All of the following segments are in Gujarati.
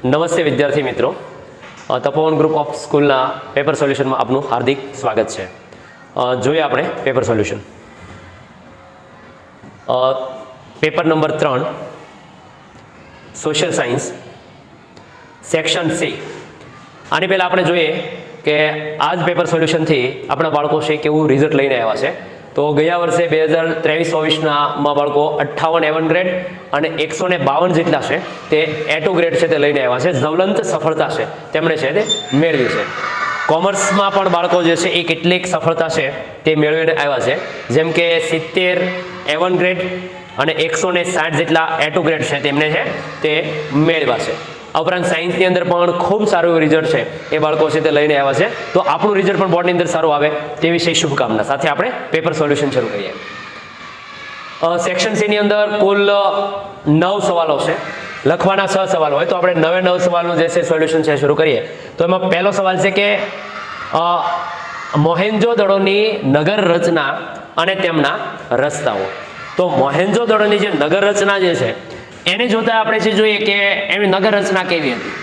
નમસ્તે વિદ્યાર્થી મિત્રો, તપોવન ગ્રુપ ઓફ સ્કૂલના પેપર સોલ્યુશનમાં આપનું હાર્દિક સ્વાગત છે. જોઈએ આપણે paper solution. Paper number 3 social science section C. આની પહેલાં આપણે જોઈએ કે આ જ પેપર સોલ્યુશનથી આપણા બાળકો છે કેવું રિઝલ્ટ લઈને આવ્યા છે. તો ગયા વર્ષે 2023-24માં બાળકો 58 A1 ગ્રેડ અને 152 જેટલા છે તે A2 ગ્રેડ છે તે લઈને આવ્યા છે. જ્વલંત સફળતા છે તેમણે છે તે મેળવી છે. કોમર્સમાં પણ બાળકો જે છે એ કેટલીક સફળતા છે તે મેળવીને આવ્યા છે, જેમ કે 70 A1 ગ્રેડ અને 160 જેટલા A2 ગ્રેડ છે તેમને છે તે મેળવ્યા છે. આ ઉપરાંત સાયન્સની અંદર પણ ખૂબ સારું એવું રિઝલ્ટ છે એ બાળકો છે તે લઈને આવ્યા છે. તો આપણું રિઝલ્ટ પણ બોર્ડની અંદર સારું આવે તે વિશે શુભકામના સાથે આપણે પેપર સોલ્યુશન શરૂ કરીએ. સેક્શન સીની અંદર કુલ 9 સવાલો છે. લખવાના 6 સવાલો હોય તો આપણે 9 સવાલનું જે છે સોલ્યુશન છે શરૂ કરીએ. તો એમાં પહેલો સવાલ છે કે મોહેન્જો-દડોની નગર રચના અને તેમના રસ્તાઓ. તો મોહેન્જો-દડોની જે નગર રચના જે છે એને જોતા આપણે જે જોઈએ કે એની નગર રચના કેવી હતી.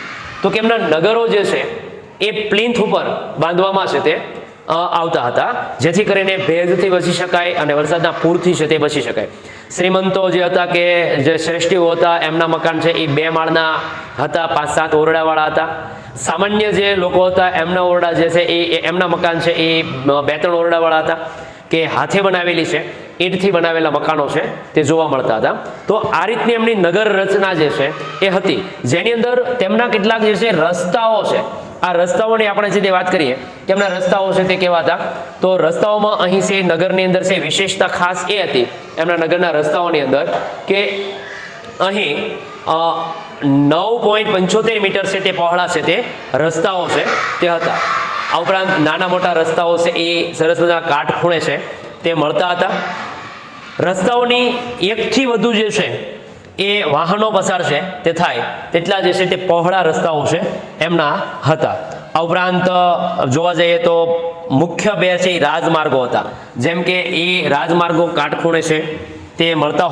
તો કે એમના નગરો જે છે એ પ્લિન્થ ઉપર બાંધવામાં છે તે આવતા હતા, જેથી કરીને ભેજથી બચી શકાય અને વરસાદના પૂરથી છે તે બચી શકાય. શ્રીમંતો જે હતા કે જે શ્રેષ્ઠીઓ હતા એમના મકાન છે એ 2 માળના હતા, 5-7 ઓરડાવાળા હતા. સામાન્ય જે લોકો હતા એમના ઓરડા જે છે એ એમના મકાન છે એ 2-3 ઓરડાવાળા હતા, કે હાથે બનાવેલી છે ઈંટથી બનાવેલા મકાનો છે તે જોવા મળતા હતા. તો આ રીતની એમની નગર રચના જે છે એ હતી, જેની અંદર તેમના કેટલાક જે છે રસ્તાઓ છે. આ રસ્તાઓની આપણે જે વાત કરીએ કે એમના રસ્તાઓ છે તે કેવા હતા. તો રસ્તાઓમાં અહીં છે નગરની અંદર છે વિશેષતા ખાસ એ હતી એમના નગરના રસ્તાઓની અંદર કે અહીં 9.75 મીટર છે તે પહોળા છે તે રસ્તાઓ છે તે હતા. આ ઉપરાંત નાના મોટા રસ્તાઓ છે એ સરસ મજાના કાટખૂણે છે તે મળતા હતા. રસ્તાઓની એકથી વધુ જે છે એ વાહનો પસાર છે તે થાય તેટલા જે છે તે પહોળા રસ્તાઓ છે એમના હતા. આ ઉપરાંત જોવા જઈએ તો મુખ્ય 2 છે એ રાજમાર્ગો હતા, જેમ કે એ રાજમાર્ગો કાટખૂણે છે તે મળતા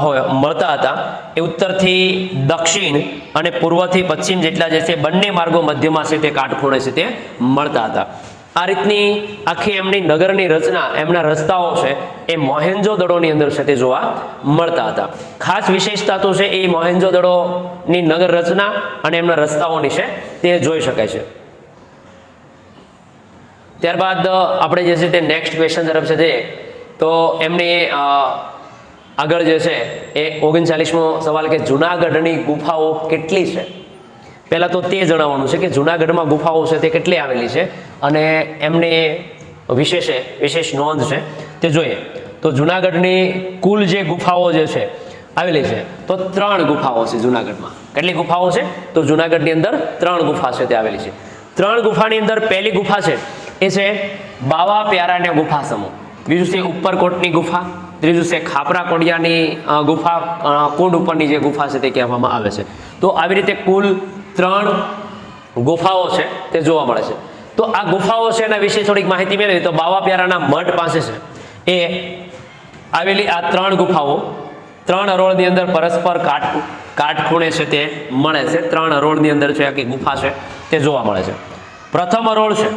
હતા. એ ઉત્તરથી દક્ષિણ અને પૂર્વથી પશ્ચિમ જેટલા જે છે બંને માર્ગો મધ્યમાં છે તે કાટખૂણે છે તે મળતા હતા. આ રીતની આખી એમની નગરની રચના, એમના રસ્તાઓ છે એ મોહેન્જો-દડોની અંદર છે તે જોવા મળતા હતા. ખાસ વિશેષતા તો છે એ મોહેન્જો-દડોની નગર રચના અને એમના રસ્તાઓની છે તે જોઈ શકાય છે. ત્યારબાદ આપણે જે છે તે નેક્સ્ટ ક્વેશ્ચન તરફ છે જઈએ તો એમની આગળ જે છે એ 39મો સવાલ કે જૂનાગઢની ગુફાઓ કેટલી છે. પહેલા તો તે જણાવવાનું છે કે જૂનાગઢમાં ગુફાઓ છે તે કેટલી આવેલી છે અને એમની વિશેષ નોંધ છે તે જોઈએ. તો જૂનાગઢની કુલ જે ગુફાઓ જે છે આવેલી છે તો 3 ગુફાઓ છે જૂનાગઢમાં. કેટલી ગુફાઓ છે? તો જૂનાગઢની અંદર 3 ગુફા છે તે આવેલી છે. 3 ગુફાની અંદર પહેલી ગુફા છે એ છે બાવા પ્યારાને ગુફા સમૂહ. બીજું છે ઉપરકોટની ગુફા. ત્રીજું છે ખાપરા કોડિયાની ગુફા, કુંડ ઉપરની જે ગુફા છે તે કહેવામાં આવે છે. તો આવી રીતે કુલ 3 ગુફાઓ છે તે જોવા મળે છે. તો આ ગુફાઓ છે એના વિશે થોડીક માહિતી મેળવી તો બાવા પ્યારાના મઠ પાસે છે એ આવેલી આ 3 ગુફાઓ 3 હરોળની અંદર પરસ્પર કાટખૂણે છે તે મળે છે. 3 હરોળની અંદર છે આખી ગુફા છે તે જોવા મળે છે. પ્રથમ હરોળ છે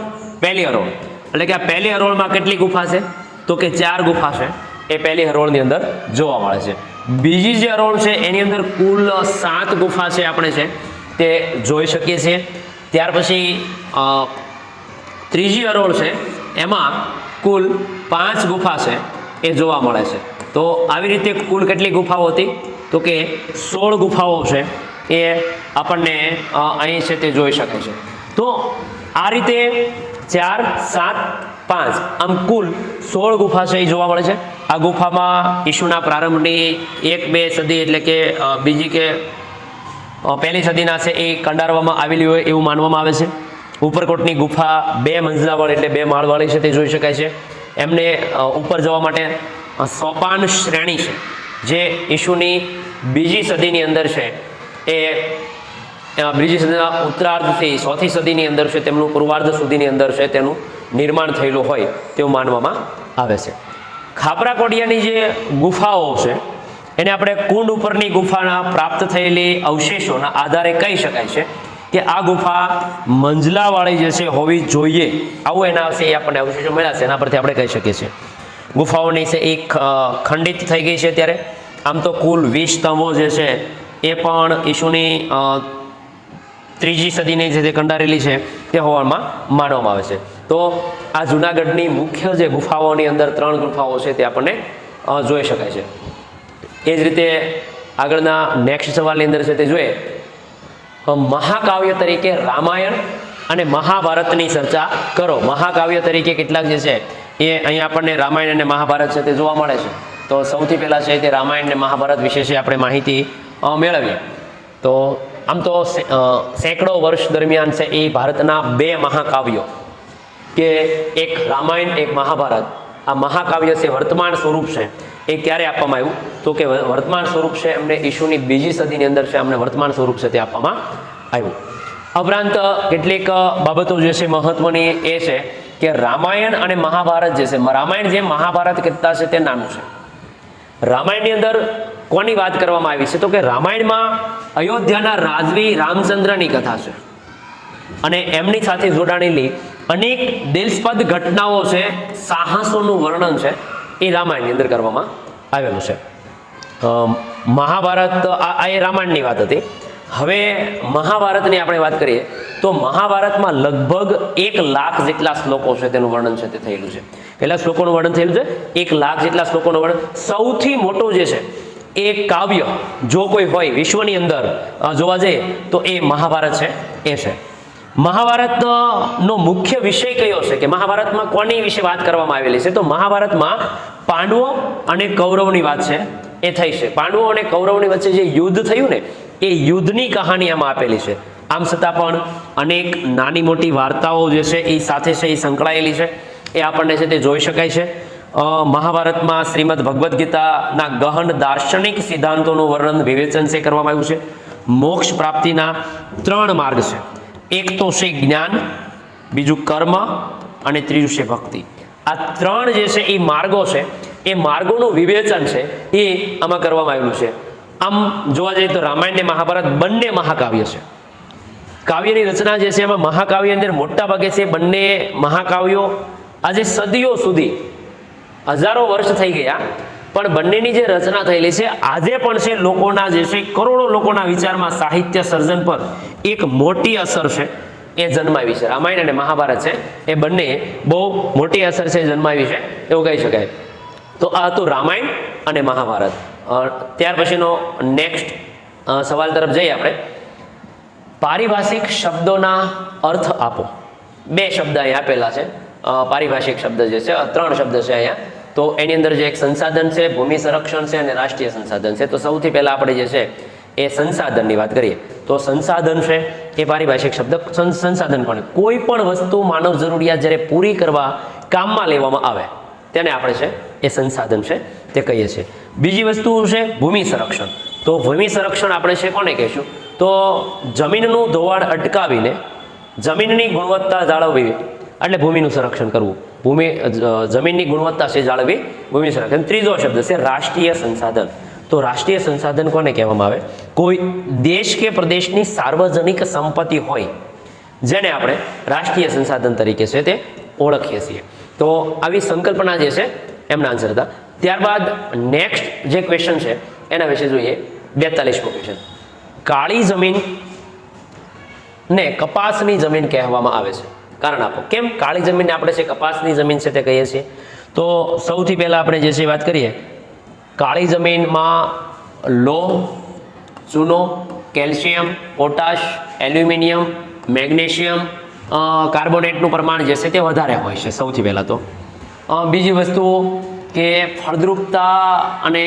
પહેલી હરોળ, એટલે કે આ પહેલી હરોળમાં કેટલી ગુફા છે તો કે 4 ગુફા છે એ પહેલી હરોળની અંદર જોવા મળે છે. બીજી જે હરોળ છે એની અંદર કુલ 7 ગુફા છે આપણે છે તે જોઈ શકીએ છીએ. ત્યાર પછી ત્રીજી હરોળ છે એમાં કુલ 5 ગુફા છે એ જોવા મળે છે. તો આવી રીતે કુલ કેટલી ગુફાઓ હતી તો કે 16 ગુફાઓ છે એ આપણને અહીં છે તે જોઈ શકે છે. તો આ રીતે 4, 7, 5 આમ કુલ 16 ગુફા છે એ જોવા મળે છે. આ ગુફામાં ઈસુના પ્રારંભની 1-2 સદી એટલે કે બીજી કે પહેલી સદીના છે એ કંડારવામાં આવેલી હોય એવું માનવામાં આવે છે. ઉપરકોટની ગુફા 2 મંજિલાવાળી એટલે 2 માળવાળી છે તે જોઈ શકાય છે. એમને ઉપર જવા માટે સોપાન શ્રેણી છે જે ઈસુની બીજી સદીની અંદર છે એ બીજી સદીના ઉત્તરાર્ધથી 4થી સદીની અંદર છે તેમનું પૂર્વાર્ધ સુધીની અંદર છે તેનું નિર્માણ થયેલું હોય તેવું માનવામાં આવે છે. ખાપરા કોડિયાની જે ગુફાઓ છે એને આપણે કુંડ ઉપરની ગુફાના પ્રાપ્ત થયેલી અવશેષોના આધારે કહી શકાય છે કે આ ગુફા મંજલાવાળી જે છે હોવી જોઈએ, આવું એના વિશે આપણને અવશેષો મળ્યા છે, એના પરથી આપણે કહી શકીએ છીએ. ગુફાઓની છે એ ખંડિત થઈ ગઈ છે ત્યારે. આમ તો કુલ 20 સ્તંભો જે છે એ પણ ઈસુની 3જી સદીની જે કંડારેલી છે તે હોવામાં માનવામાં આવે છે. તો આ જૂનાગઢની મુખ્ય જે ગુફાઓની અંદર 3 ગુફાઓ છે તે આપણને જોઈ શકાય છે. એ જ રીતે આગળના નેક્સ્ટ સવાલની અંદર છે તે જોઈએ, મહાકાવ્ય તરીકે રામાયણ અને મહાભારતની ચર્ચા કરો. મહાકાવ્ય તરીકે કેટલાક જે છે એ અહીંયા આપણને રામાયણ અને મહાભારત છે તે જોવા મળે છે. તો સૌથી પહેલાં છે તે રામાયણ અને મહાભારત વિશે છે આપણે માહિતી મેળવીએ. તો આમ તો સેંકડો વર્ષ દરમિયાન છે એ ભારતના 2 મહાકાવ્યો, કે એક રામાયણ એક મહાભારત, આ મહાકાવ્ય છે વર્તમાન સ્વરૂપ છે એ ક્યારે આપવામાં આવ્યું? તો કે વર્તમાન સ્વરૂપ છે એમને ઈસુની 2જી સદીની અંદર છે અમને વર્તમાન સ્વરૂપ છે તે આપવામાં આવ્યું. ઉપરાંત કેટલીક બાબતો જે છે મહત્વની એ છે કે રામાયણ અને મહાભારત જે છે, રામાયણ જે મહાભારત કરતા છે તે નાનું છે. રામાયણની અંદર કોની વાત કરવામાં આવી છે? તો કે રામાયણમાં અયોધ્યાના રાજવી રામચંદ્રની કથા છે અને એમની સાથે જોડાણેલી અનેક દિલસ્પદ ઘટનાઓ છે, સાહસોનું વર્ણન છે એ રામાયણની અંદર કરવામાં આવેલું છે. મહાભારત આ એ રામાયણની વાત હતી. હવે મહાભારતની આપણે વાત કરીએ તો મહાભારતમાં લગભગ 1 લાખ જેટલા શ્લોકો છે તેનું વર્ણન છે તે થયેલું છે. કેટલા શ્લોકોનું વર્ણન થયેલું છે? 1 લાખ જેટલા શ્લોકોનું વર્ણન. સૌથી મોટું જે છે એ કાવ્ય જો કોઈ હોય વિશ્વની અંદર જોવા જઈએ તો એ મહાભારત છે એ છે. મહાભારતનો મુખ્ય વિષય કયો છે કે મહાભારતમાં કોની વિશે વાત કરવામાં આવેલી છે? તો મહાભારતમાં પાંડવો અને કૌરવની વાત છે એ થઈ છે. પાંડવો અને કૌરવની વચ્ચે જે યુદ્ધ થયું ને એ યુદ્ધની કહાની આમાં આપેલી છે. આમ છતાં પણ અનેક નાની મોટી વાર્તાઓ જે છે એ સાથે છે એ સંકળાયેલી છે, એ આપણને છે તે જોઈ શકાય છે. મહાભારતમાં શ્રીમદ ભગવદ્ ગીતાના ગહન દાર્શનિક સિદ્ધાંતોનું વર્ણન વિવેચન છે કરવામાં આવ્યું છે. મોક્ષ પ્રાપ્તિના 3 માર્ગ છે. એક તો છે જ્ઞાન, બીજું કર્મ અને ત્રીજું છે ભક્તિ. આ 3 જે છે એ માર્ગો છે, એ માર્ગોનું વિવેચન છે એ આમાં કરવામાં આવેલું છે. આમ જોવા જઈએ તો રામાયણ અને મહાભારત બંને મહાકાવ્ય છે. કાવ્યની રચના જે છે એમાં મહાકાવ્યની અંદર મોટા ભાગે છે બંને મહાકાવ્યો આજે સદીઓ સુધી, હજારો વર્ષ થઈ ગયા, પણ બંનેની જે રચના થયેલી છે આજે પણ છે લોકોના જે છે કરોડો લોકોના વિચારમાં સાહિત્ય સર્જન પર એક મોટી અસર છે એ જન્માવી છે. રામાયણ અને મહાભારત છે એ બંને બહુ મોટી અસર છે જન્માવી છે એવું કહી શકાય. તો આ હતું રામાયણ અને મહાભારત. ત્યાર પછીનો નેક્સ્ટ સવાલ તરફ જઈએ આપણે. પારિભાષિક શબ્દોના અર્થ આપો. 2 શબ્દ અહીં આપેલા છે. પારિભાષિક શબ્દ જે છે 3 શબ્દ છે અહીંયા. તો એની અંદર જે એક સંસાધન છે, ભૂમિ સંરક્ષણ છે અને રાષ્ટ્રીય સંસાધન છે. તો સૌથી પહેલા આપણે જે છે એ સંસાધનની વાત કરીએ તો સંસાધન છે એ પારિભાષિક શબ્દ. સંસાધન પણ કોઈ પણ વસ્તુ માનવ જરૂરિયાત જ્યારે પૂરી કરવા કામમાં લેવામાં આવે તેને આપણે છે એ સંસાધન છે તે કહીએ છીએ. બીજી વસ્તુ છે ભૂમિ સંરક્ષણ. તો ભૂમિ સંરક્ષણ આપણે છે કોને કહીશું? તો જમીનનું ધોવાણ અટકાવીને જમીનની ગુણવત્તા જાળવવી એટલે ભૂમિનું સંરક્ષણ કરવું. જમીનની ગુણવત્તા છે જાળવવી, ભૂમિ સંરક્ષણ. ત્રીજો શબ્દ છે રાષ્ટ્રીય સંસાધન. તો રાષ્ટ્રીય સંસાધન કોને કહેવામાં આવે? કોઈ દેશ કે પ્રદેશની સાર્વજનિક સંપત્તિ હોય જેને આપણે રાષ્ટ્રીય સંસાધન તરીકે છે તે ઓળખીએ છીએ. તો આવી સંકલ્પના જે છે એમના આન્સર હતા. ત્યારબાદ નેક્સ્ટ જે ક્વેશ્ચન છે એના વિશે જોઈએ. 42મો ક્વેશ્ચન. કાળી જમીન ને કપાસની જમીન કહેવામાં આવે છે, કારણ આપો. કેમ કાળી જમીનને આપણે છે કપાસની જમીન છે તે કહીએ છીએ? તો સૌથી પહેલા આપણે જે છે વાત કરીએ, કાળી જમીનમાં લોહ, ચૂનો, કેલ્શિયમ, પોટાશ, એલ્યુમિનિયમ, મેગ્નેશિયમ, કાર્બોનેટનું પ્રમાણ જે છે તે વધારે હોય છે સૌથી પહેલાં તો. બીજી વસ્તુ કે ફળદ્રુપતા, અને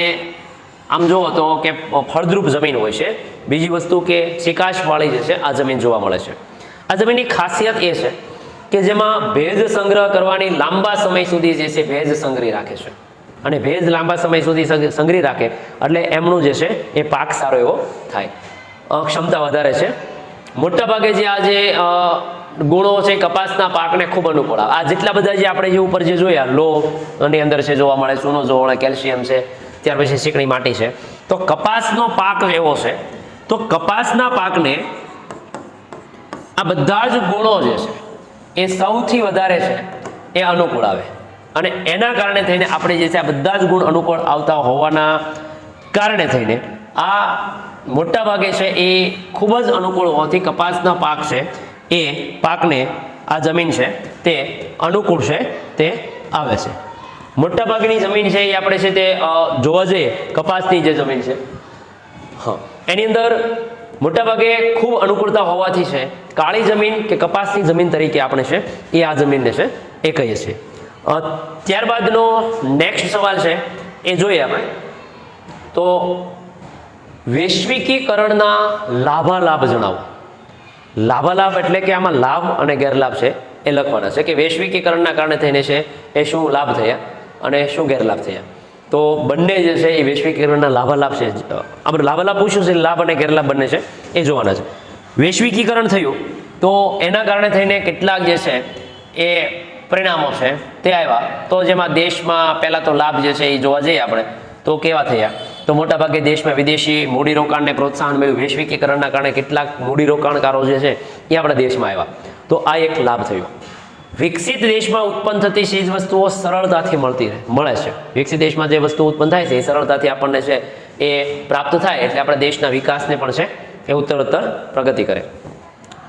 આમ જુઓ તો કે ફળદ્રુપ જમીન હોય છે. બીજી વસ્તુ કે ચિકાશવાળી જે છે આ જમીન જોવા મળે છે. આ જમીનની ખાસિયત એ છે કે જેમાં ભેજ સંગ્રહ કરવાની લાંબા સમય સુધી જે છે ભેજ સંગ્રહી રાખે છે, અને ભેજ લાંબા સમય સુધી સંગ્રહી રાખે એટલે એમનું જે છે એ પાક સારો એવો થાય, ક્ષમતા વધારે છે. મોટાભાગે જે આ જે ગુણો છે કપાસના પાકને ખૂબ અનુકૂળ આવે. આ જેટલા બધા જે આપણે જે ઉપર જે જોયા લોહ ની અંદર છે જોવા મળે, ચૂનો જોવા મળે, કેલ્શિયમ છે, ત્યાર પછી ચીકણી માટી છે. તો કપાસનો પાક એવો છે, તો કપાસના પાકને આ બધા જ ગુણો જે છે એ સૌથી વધારે છે એ અનુકૂળ આવે અને એના કારણે થઈને આપણે જે છે આ બધા જ ગુણ અનુકૂળ આવતા હોવાના કારણે થઈને આ મોટા ભાગે છે એ ખૂબ જ અનુકૂળ હોવાથી કપાસના પાક છે એ પાકને આ જમીન છે તે અનુકૂળ છે તે આવે છે. મોટા ભાગની જમીન છે એ આપણે છે તે જોવા જઈએ કપાસની જે જમીન છે હા એની અંદર મોટાભાગે ખૂબ અનુકૂળતા હોવાથી છે કાળી જમીન કે કપાસની જમીન તરીકે આપણે છે એ આ જમીનને છે એ કહીએ છીએ. ત્યારબાદનો નેક્સ્ટ સવાલ છે એ જોઈએ આપણે તો વૈશ્વિકીકરણના લાભાલાભ જણાવો. લાભાલાભ એટલે કે આમાં લાભ અને ગેરલાભ છે એ લખવાના છે કે વૈશ્વિકીકરણના કારણે થઈને છે એ શું લાભ થયા અને શું ગેરલાભ થયા. તો બંને જે છે એ વૈશ્વિકીકરણના લાભાલાભ છે. આપણે લાભાલાભ પૂછ્યું છે, લાભ અને ગેરલાભ બંને છે એ જોવાના છે. વૈશ્વિકીકરણ થયું તો એના કારણે થઈને કેટલાક જે છે એ પરિણામો છે તે આવ્યા. તો જેમાં દેશમાં પહેલાં તો લાભ જે છે એ જોવા જઈએ આપણે તો કેવા થયા તો મોટાભાગે દેશમાં વિદેશી મૂડીરોકાણને પ્રોત્સાહન મળ્યું. વૈશ્વિકીકરણના કારણે કેટલાક મૂડીરોકાણકારો જે છે એ આપણા દેશમાં આવ્યા તો આ એક લાભ થયો. વિકસિત દેશમાં ઉત્પન્ન થતી ચીજ વસ્તુઓ સરળતાથી મળે છે. વિકસિત દેશમાં જે વસ્તુ ઉત્પન્ન થાય છે એ સરળતાથી આપણને છે એ પ્રાપ્ત થાય એટલે આપણા દેશના વિકાસને પણ છે એ ઉત્તરોત્તર પ્રગતિ કરે.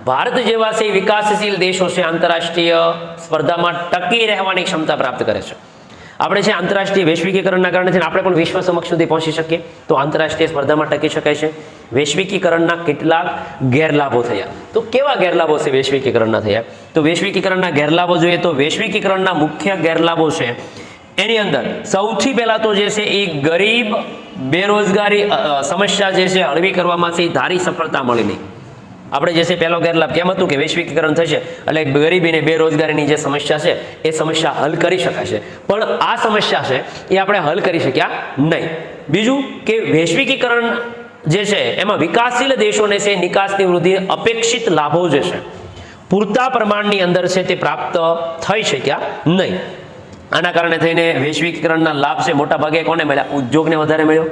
ભારત જેવા છે વિકાસશીલ દેશો છે આંતરરાષ્ટ્રીય સ્પર્ધામાં ટકી રહેવાની ક્ષમતા પ્રાપ્ત કરે છે. આપણે છે આંતરરાષ્ટ્રીય વૈશ્વિકીકરણના કારણે છે આપણે પણ વિશ્વ સમક્ષ સુધી પહોંચી શકીએ તો આંતરરાષ્ટ્રીય સ્પર્ધામાં ટકી શકાય છે. વૈશ્વિકીકરણના કેટલાક ગેરલાભો થયા તો કેવા ગેરલાભો છે વૈશ્વિકીકરણના થયા તો વૈશ્વિકીકરણના ગેરલાભો જોઈએ તો વૈશ્વિકીકરણના મુખ્ય ગેરલાભો છે એની અંદર સૌથી પહેલા તો જે છે એ ગરીબ બેરોજગારી સમસ્યા જે છે હળવી કરવામાં ધારી સફળતા મળી નહીં. આપણે જે છે પહેલો ગેરલાભ કેમ હતું કે વૈશ્વિકીકરણ થશે એટલે ગરીબી અને બેરોજગારીની જે સમસ્યા છે એ સમસ્યા હલ કરી શકાશે પણ આ સમસ્યા છે એ આપણે હલ કરી શક્યા નહીં. બીજું કે વૈશ્વિકીકરણ જે છે એમાં વિકાસશીલ દેશોને છે નિકાસની વૃદ્ધિ અપેક્ષિત લાભો જે છે પૂરતા પ્રમાણની અંદર છે તે પ્રાપ્ત થઈ શક્યા નહીં. આના કારણે થઈને વૈશ્વિકીકરણના લાભ છે મોટા ભાગે કોને મળ્યા ઉદ્યોગને વધારે મળ્યો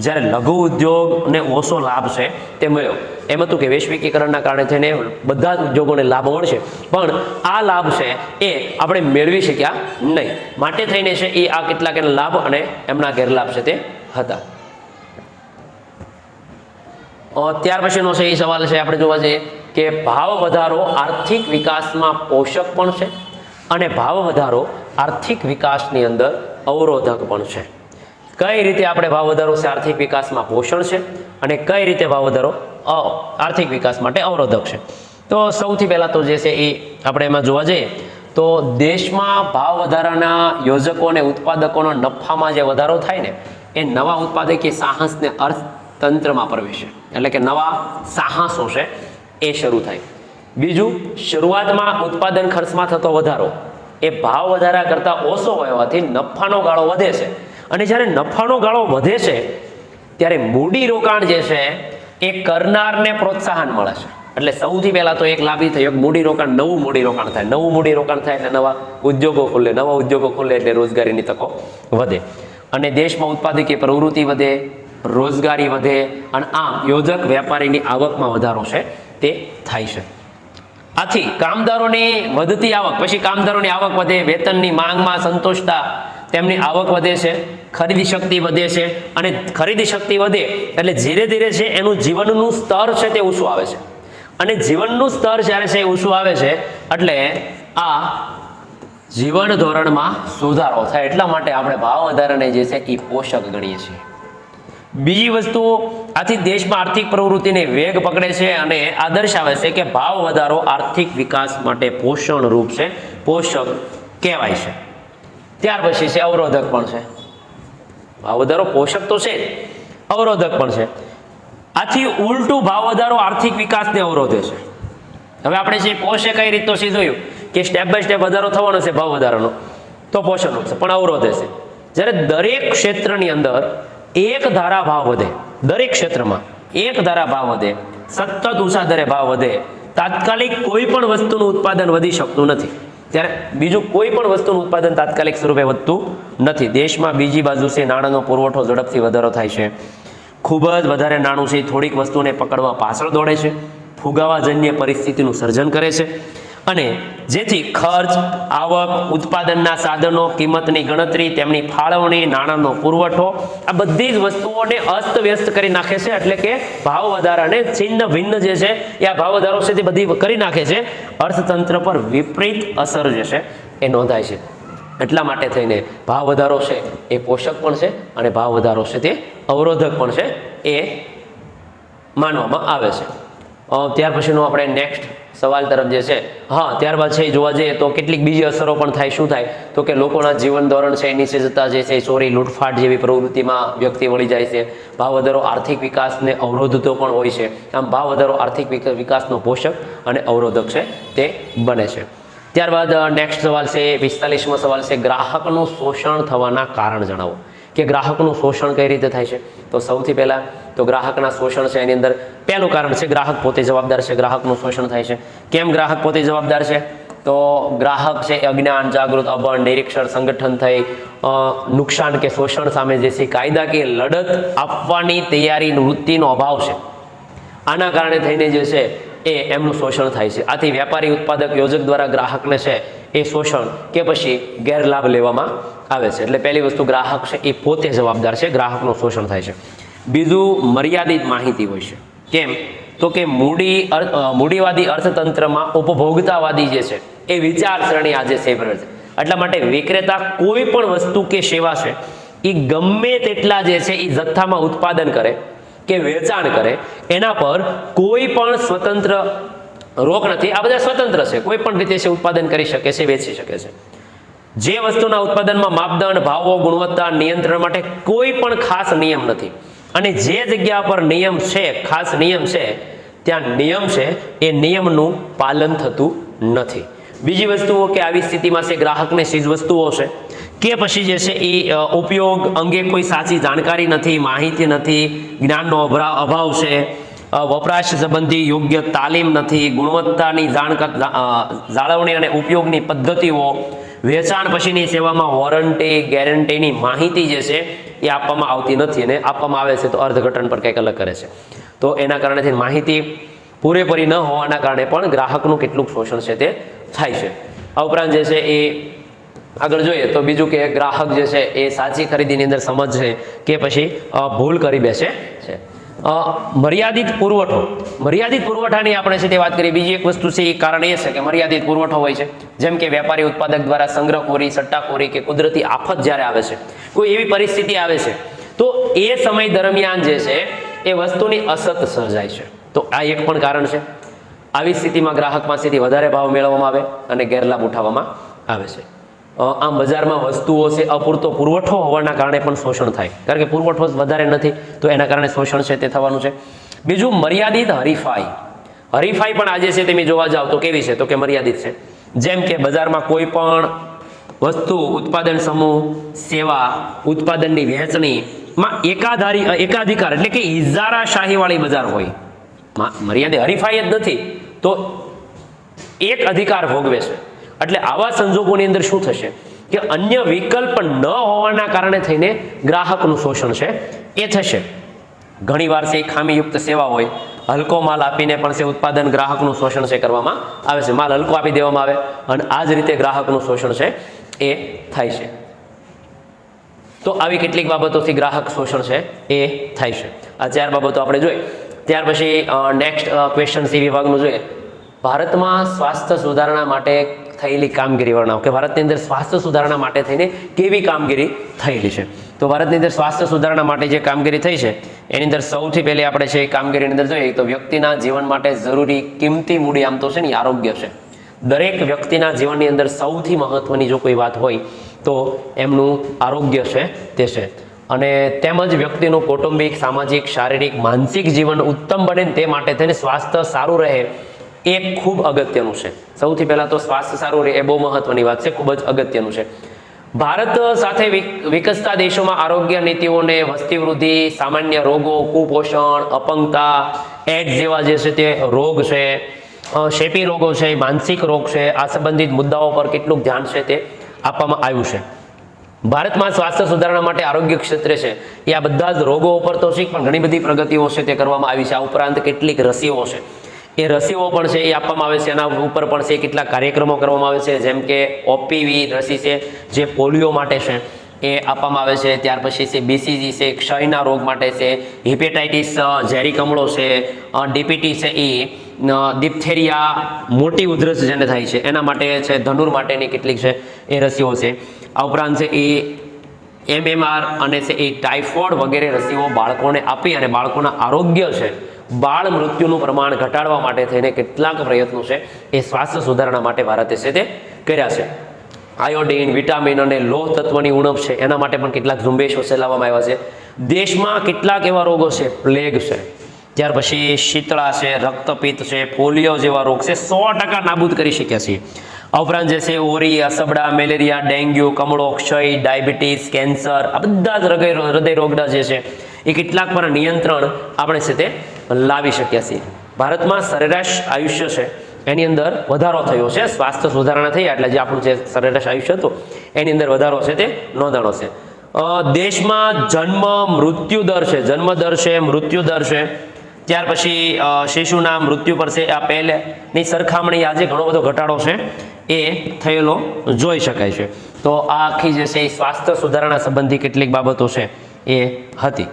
જ્યારે લઘુ ઉદ્યોગને ઓછો લાભ છે તે મળ્યો. એમ હતું કે વૈશ્વિકીકરણના કારણે થઈને બધા જ ઉદ્યોગોને લાભ મળશે પણ આ લાભ છે એ આપણે મેળવી શક્યા નહીં. માટે થઈને છે એ આ કેટલાક એના લાભ અને એમના ગેરલાભ છે તે હતા. ત્યાર પછીનો છે એ સવાલ છે આપણે જોવા જઈએ કે ભાવ વધારો આર્થિક વિકાસમાં પોષક પણ છે અને ભાવ વધારો આર્થિક વિકાસની અંદર અવરોધક પણ છે. કઈ રીતે આપણે ભાવ વધારો છે આર્થિક વિકાસમાં પોષણ છે અને કઈ રીતે ભાવ વધારો આર્થિક વિકાસ માટે અવરોધક છે. તો સૌથી પહેલા તો જે છે એ આપણે એમાં જોવા જઈએ તો દેશમાં ભાવ વધારાના યોજકો અને ઉત્પાદકોનો નફામાં જે વધારો થાય ને એ નવા ઉત્પાદકીય સાહસને અર્થતંત્રમાં પ્રવેશે એટલે કે નવા સાહસો છે એ શરૂ થાય. બીજું શરૂઆતમાં ઉત્પાદન ખર્ચમાં થતો વધારો એ ભાવ વધારા કરતાં ઓછો હોવાથી નફાનો ગાળો વધે છે અને જ્યારે નફાનો ગાળો વધે છે ત્યારે મૂડી રોકાણ જે છે એ કરનારને પ્રોત્સાહન મળે છે. એટલે સૌથી પહેલા તો એક લાભ થયો મૂડી રોકાણ નવું મૂડી રોકાણ થાય. નવું મૂડી રોકાણ થાય એટલે નવા ઉદ્યોગો ખુલે, નવા ઉદ્યોગો ખુલે એટલે રોજગારીની તકો વધે અને દેશમાં ઉત્પાદકીય પ્રવૃત્તિ વધે, રોજગારી વધે અને આમ યોજક વેપારીની આવકમાં વધારો છે તે થાય છે. આથી કામદારોની વધતી આવક પછી કામદારોની આવક વધે, વેતનની માંગમાં સંતોષતા તેમની આવક વધે છે, ખરીદી શક્તિ વધે છે અને ખરીદી શક્તિ વધે એટલે ધીરે ધીરે છે એનું જીવનનું સ્તર છે તે ઊંચું આવે છે અને જીવનનું સ્તર જ્યારે છે ઊંચું આવે છે એટલે આ જીવન ધોરણમાં સુધારો થાય. એટલા માટે આપણે ભાવ વધારાને જે છે એ પોષક ગણીએ છીએ. બીજી વસ્તુ આથી દેશમાં આર્થિક પ્રવૃત્તિને વેગ પકડે છે અને આ દર્શાવે છે કે ભાવ વધારો આર્થિક વિકાસ માટે પોષણ રૂપ છે, પોષક કહેવાય છે. ત્યાર પછી છે અવરોધક પણ છે. ભાવ વધારો પોષક તો છે, અવરોધક પણ છે. આથી ઉલટું ભાવ વધારો આર્થિક વિકાસને અવરોધે છે. હવે આપણે જે પોષે કઈ રીતનો છે જોયું કે સ્ટેપ બાય સ્ટેપ વધારો થવાનો છે ભાવ વધારાનો તો પોષણ રૂપ છે પણ અવરોધે છે. જ્યારે દરેક ક્ષેત્રની અંદર એક ધારા ભાવ વધે, દરેક ક્ષેત્રમાં એક ધારા ભાવ વધે, સતત ઊંચા દરે ભાવ વધે, તાત્કાલિક કોઈ પણ વસ્તુનું ઉત્પાદન વધી શકતું નથી. ત્યારે બીજું કોઈ પણ વસ્તુનું ઉત્પાદન તાત્કાલિક સ્વરૂપે વધતું નથી. દેશમાં બીજી બાજુ છે નાણાંનો પુરવઠો ઝડપથી વધારો થાય છે. ખૂબ જ વધારે નાણું છે થોડીક વસ્તુને પકડવા પાછળ દોડે છે. ફુગાવાજન્ય પરિસ્થિતિનું સર્જન કરે છે અને જેથી ખર્ચ, આવક, ઉત્પાદનના સાધનો, કિંમતની ગણતરી, તેમની ફાળવણી, નાણાંનો પુરવઠો આ બધી જ વસ્તુઓને અસ્તવ્યસ્ત કરી નાખે છે. એટલે કે ભાવ વધારાને છિન્ન ભિન્ન જે છે એ આ ભાવ વધારો છે તે બધી કરી નાખે છે. અર્થતંત્ર પર વિપરીત અસર જે છે એ નોંધાય છે. એટલા માટે થઈને ભાવ વધારો છે એ પોષક પણ છે અને ભાવ વધારો છે તે અવરોધક પણ છે એ માનવામાં આવે છે. ત્યાર પછીનો આપણે નેક્સ્ટ સવાલ તરફ જે છે, ત્યારબાદ છે જોવા જઈએ તો કેટલીક બીજી અસરો પણ થાય. શું થાય તો કે લોકોના જીવન ધોરણ છે નીચે જતા જે છે ચોરી, લૂંટફાટ જેવી પ્રવૃત્તિમાં વ્યક્તિ વળી જાય છે. ભાવ વધારો આર્થિક વિકાસને અવરોધતો પણ હોય છે. આમ ભાવ વધારો આર્થિક વિકાસનો પોષક અને અવરોધક છે તે બને છે. ત્યારબાદ નેક્સ્ટ સવાલ છે 45મો સવાલ છે, ગ્રાહકનું શોષણ થવાના કારણ જણાવો. કે ગ્રાહકનું શોષણ કઈ રીતે થાય છે? તો સૌથી પહેલા તો ગ્રાહકના શોષણ છે એની અંદર પહેલું કારણ છે ગ્રાહક પોતે જવાબદાર છે. ગ્રાહકનું શોષણ થાય છે. કેમ ગ્રાહક પોતે જવાબદાર છે? તો ગ્રાહક છે અજ્ઞાન, જાગૃત, અભણ, નિરીક્ષણ, સંગઠન થઈ નુકસાન કે શોષણ સામે જે છે કાયદાકીય લડત આપવાની તૈયારી, વૃત્તિનો અભાવ છે. આના કારણે થઈને જે છે એ એમનું શોષણ થાય છે. આથી વ્યાપારી, ઉત્પાદક, યોજક દ્વારા ગ્રાહકને છે એ શોષણ કે પછી ગેરલાભ લેવામાં આવે છે. એટલે પહેલી વસ્તુ ગ્રાહક છે એ પોતે જવાબદાર છે, ગ્રાહકનું શોષણ થાય છે. બીજું મર્યાદિત માહિતી હોય છે. કેમ તો કે મૂડીવાદી અર્થતંત્રમાં ઉપભોગતાવાદી જે છે એ વિચારસરણી આજે છે. એટલા માટે વિક્રેતા કોઈ પણ વસ્તુ કે સેવા છે એ ગમે તેટલા જે છે એ જથ્થામાં ઉત્પાદન કરે કે વેચાણ કરે એના પર કોઈ પણ સ્વતંત્ર રોક નથી. આ બધા સ્વતંત્ર છે, કોઈ પણ રીતે છે ઉત્પાદન કરી શકે છે, વેચી શકે છે. જે વસ્તુના ઉત્પાદનમાં માપદંડ, ભાવો, ગુણવત્તા નિયંત્રણ માટે કોઈ પણ ખાસ નિયમ નથી. અને જે જગ્યા પર નિયમ છે, ખાસ નિયમ છે, ત્યાં નિયમ છે એ નિયમનું પાલન થતું નથી. બીજી વસ્તુઓ કે આવી સ્થિતિમાં છે ગ્રાહકને ચીજ વસ્તુઓ છે કે પછી જે છે એ ઉપયોગ અંગે કોઈ સાચી જાણકારી નથી, માહિતી નથી, જ્ઞાનનો અભાવ છે, વપરાશ સંબંધી યોગ્ય તાલીમ નથી, ગુણવત્તાની જાળવણી અને ઉપયોગની પદ્ધતિઓ, વેચાણ પછીની સેવામાં વોરંટી, ગેરંટીની માહિતી જે છે એ આપવામાં આવતી નથી અને આપવામાં આવે છે તો અર્થઘટન પર કંઈક અલગ કરે છે. તો એના કારણેથી માહિતી પૂરેપૂરી ન હોવાના કારણે પણ ગ્રાહકનું કેટલુંક શોષણ છે તે થાય છે. આ ઉપરાંત જે છે એ આગળ જોઈએ તો બીજું કે ગ્રાહક જે છે એ સાચી ખરીદીની અંદર સમજ છે કે પછી ભૂલ કરી બેસે છે. મર્યાદિત પુરવઠો, મર્યાદિત પુરવઠાની આપણે છે તે વાત કરીએ. બીજી એક વસ્તુ છે એ કારણ એ છે કે મર્યાદિત પુરવઠો હોય છે. જેમ કે વેપારી ઉત્પાદક દ્વારા સંગ્રહખોરી, સટ્ટાખોરી કે કુદરતી આફત જ્યારે આવે છે, કોઈ એવી પરિસ્થિતિ આવે છે તો એ સમય દરમિયાન જે છે એ વસ્તુની અછત સર્જાય છે. તો આ એક પણ કારણ છે. આવી સ્થિતિમાં ગ્રાહક પાસેથી વધારે ભાવ મેળવવામાં આવે અને ગેરલાભ ઉઠાવવામાં આવે છે. આમ બજારમાં વસ્તુઓ છે અપૂરતો પુરવઠો હોવાના કારણે પણ શોષણ થાય, કારણ કે પુરવઠો વધારે નથી તો એના કારણે શોષણ છે તે થવાનું છે. બીજું મર્યાદિત હરીફાઈ. હરીફાઈ પણ આજે છે તમે જોવા જાવ તો કેવી છે તો કે મર્યાદિત છે. જેમ કે બજારમાં કોઈ પણ વસ્તુ, ઉત્પાદન સમૂહ, સેવા, ઉત્પાદનની વહેંચણીમાં એકાધિકાર એટલે કે ઇજારાશાહી વાળી બજાર હોય. મર્યાદિત હરીફાઈ જ નથી તો એક અધિકાર ભોગવે છે. એટલે આવા સંજોગોની અંદર શું થશે કે અન્ય વિકલ્પ ન હોવાના કારણે થઈને ગ્રાહકનું શોષણ છે એ થશે. ઘણીવાર છે ખામીયુક્ત સેવા હોય, હલકો માલ આપીને પણ છે ઉત્પાદન ગ્રાહકનું શોષણ છે કરવામાં આવે છે. માલ હલકો આપી દેવામાં આવે અને આ જ રીતે ગ્રાહકનું શોષણ છે એ થાય છે. તો આવી કેટલીક બાબતોથી ગ્રાહક શોષણ છે એ થાય છે. આ 4 બાબતો આપણે જોઈએ. ત્યાર પછી નેક્સ્ટ ક્વેશ્ચન સી વિભાગનું જોઈએ. ભારતમાં સ્વાસ્થ્ય સુધારણા માટે થયેલી કામગીરી વર્ણવો. કે ભારતની અંદર સ્વાસ્થ્ય સુધારણા માટે થઈને કેવી કામગીરી થયેલી છે. તો ભારતની અંદર સ્વાસ્થ્ય સુધારણા માટે જે કામગીરી થઈ છે એની અંદર સૌથી પહેલી આપણે છે કામગીરીની અંદર જોઈએ તો વ્યક્તિના જીવન માટે જરૂરી કિંમતી મૂડી આમ તો છે ને આરોગ્ય છે. દરેક વ્યક્તિના જીવનની અંદર સૌથી મહત્વની જો કોઈ વાત હોય તો એમનું આરોગ્ય છે તે છે. અને તેમજ વ્યક્તિનું કૌટુંબિક, સામાજિક, શારીરિક, માનસિક જીવન ઉત્તમ બને તે માટે થઈને સ્વાસ્થ્ય સારું રહે એ ખૂબ અગત્યનું છે. સૌથી પહેલા તો સ્વાસ્થ્ય સારું રહે એ બહુ મહત્વની વાત છે, ખૂબ જ અગત્યનું છે. ભારત સાથે વિકસતા દેશોમાં આરોગ્ય નીતિઓને વસ્તી વૃદ્ધિ, સામાન્ય રોગો, કુપોષણ, અપંગતા, એડ્સ જેવા જે છે તે રોગ છે, શેપી રોગો છે, માનસિક રોગ છે, આ સંબંધિત મુદ્દાઓ પર કેટલું ધ્યાન છે તે આપવામાં આવ્યું છે. ભારતમાં સ્વાસ્થ્ય સુધારણા માટે આરોગ્ય ક્ષેત્રે છે એ આ બધા જ રોગો ઉપર તો શીખ પણ ઘણી બધી પ્રગતિઓ છે તે કરવામાં આવી છે. આ ઉપરાંત કેટલીક રસીઓ છે એ રસીઓ પણ છે એ આપવામાં આવે છે, એના ઉપર પણ છે કેટલાક કાર્યક્રમો કરવામાં આવે છે, જેમ કે ઓપીવી રસી છે જે પોલિયો માટે છે એ આપવામાં આવે છે. ત્યાર પછી છે બીસીજી છે ક્ષયના રોગ માટે છે, હિપેટાઇટિસ ઝેરી કમળો છે, ડીપીટી છે એ ડિપ્થેરિયા મોટી ઉધરસ જેને થાય છે એના માટે છે, ધનુર માટેની કેટલીક છે એ રસીઓ છે. આ ઉપરાંત છે એ MMR અને છે એ ટાઇફોઇડ વગેરે રસીઓ બાળકોને આપી અને બાળકોના આરોગ્ય છે, બાળ મૃત્યુનું પ્રમાણ ઘટાડવા માટે થઈને કેટલાક પ્રયત્નો છે એ સ્વાસ્થ્ય સુધારણા માટે ભારતે છે તે કર્યા છે. આયોડિન, વિટામિન અને લોહ તત્વની ઉણપ છે એના માટે પણ કેટલાક ઝુંબેશો ચલાવવામાં આવ્યા છે. દેશમાં કેટલાક એવા રોગો છે, પ્લેગ છે, ત્યાર પછી શીતળા છે, રક્તપિત્ત છે, પોલિયો જેવા રોગ છે 100% નાબૂદ કરી શક્યા છીએ. આ ઉપરાંત જે છે ઓરી, અસબડા, મેલેરિયા, ડેન્ગ્યુ, કમળો, ક્ષય, ડાયાબિટીસ, કેન્સર, આ બધા જ હૃદય રોગના જે છે એ કેટલાક પર નિયંત્રણ આપણે છે તે લાવી શક્યા છીએ. ભારતમાં સરેરાશ આયુષ્ય છે એની અંદર વધારો થયો છે, સ્વાસ્થ્ય સુધારણા થઈ એટલે જે આપણું જે સરેરાશ આયુષ્ય હતું એની અંદર વધારો છે તે નોંધાણો છે. દેશમાં જન્મ મૃત્યુ દર છે, જન્મ દર છે, મૃત્યુ દર છે, ત્યાર પછી શિશુના મૃત્યુ પર છે આ પહેલેની સરખામણી આજે ઘણો બધો ઘટાડો છે એ થયેલો જોઈ શકાય છે. તો આ આખી જે છે એ સ્વાસ્થ્ય સુધારણા સંબંધી કેટલીક બાબતો છે એ હતી.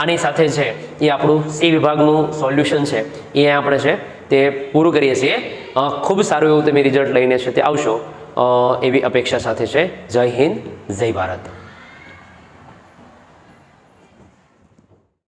આની સાથે છે એ આપણું સી વિભાગનું સોલ્યુશન છે એ આપણે છે તે પૂરું કરીએ છીએ. ખૂબ સારું એવું તમે રિઝલ્ટ લઈને છે તે આવશો એવી અપેક્ષા સાથે છે. જય હિન્દ, જય ભારત.